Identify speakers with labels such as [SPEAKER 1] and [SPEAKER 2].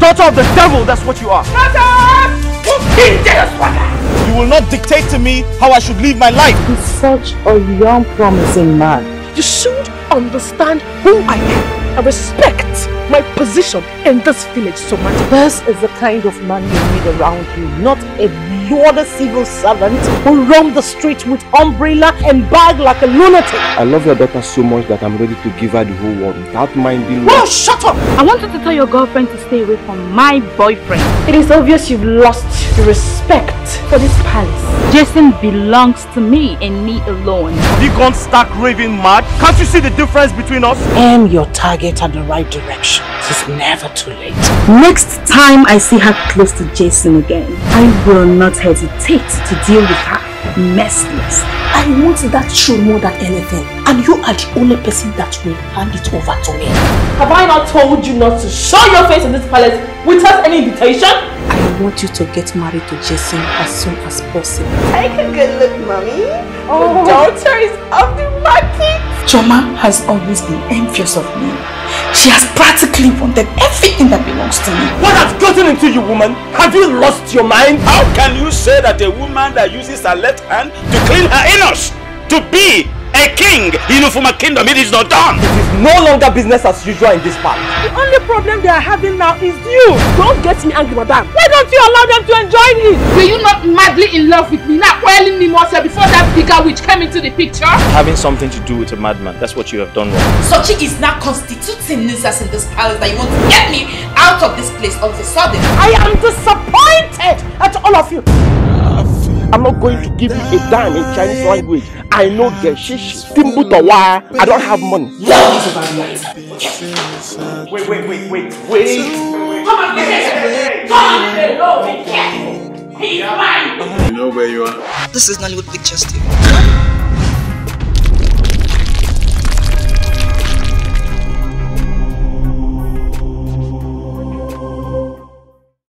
[SPEAKER 1] daughter of the devil, that's what you are. You will not dictate to me how I should live my life.
[SPEAKER 2] He's such a young, promising man.
[SPEAKER 3] You should understand who I am. I respect my position in this village so much.
[SPEAKER 2] This is the kind of man you need around you, not a lord civil servant who roam the street with umbrella and bag like a lunatic.
[SPEAKER 1] I love your daughter so much that I'm ready to give her the whole world without minding.
[SPEAKER 2] Oh, shut up!
[SPEAKER 4] I wanted to tell your girlfriend to stay away from my boyfriend.
[SPEAKER 3] It is obvious you've lost the respect for this palace.
[SPEAKER 4] Jason belongs to me and me alone.
[SPEAKER 1] Have you gone stark raving mad? Can't you see the difference between us?
[SPEAKER 2] Aim your target at the right direction. It's never too late.
[SPEAKER 4] Next time I see her close to Jason again, I will not hesitate to deal with her merciless.
[SPEAKER 5] I want that throne more than anything, and you are the only person that will hand it over to me.
[SPEAKER 3] Have I not told you not to show your face in this palace without any invitation?
[SPEAKER 5] I want you to get married to Jason as soon as possible.
[SPEAKER 3] Take a good look, mommy. Your daughter is off the market.
[SPEAKER 5] Choma has always been envious of me. She has practically wanted everything that belongs to me.
[SPEAKER 1] What has gotten into you, woman? Have you lost your mind?
[SPEAKER 6] How can you say that a woman that uses her left hand to clean her anus to be a king, from a kingdom, it is not done?
[SPEAKER 1] It is no longer business as usual in this part.
[SPEAKER 3] The only problem they are having now is you. Don't get me angry, madam. Why don't you allow them to enjoy it?
[SPEAKER 7] Were you not madly in love with me, not oiling me more before that bigger witch came into the picture?
[SPEAKER 6] Having something to do with a madman, that's what you have done wrong.
[SPEAKER 5] Sochi is now constituting nuisance in this palace that you want to get me out of this place all of a sudden.
[SPEAKER 3] I am disappointed at all of you.
[SPEAKER 1] I'm not going to give you a dime in Chinese language. I know Geshish, Timbutawa. I don't have money. Wait.
[SPEAKER 7] Come on, hello, be careful. He's mine.
[SPEAKER 8] You know where you are?
[SPEAKER 5] This is Nollywood Pictures TV.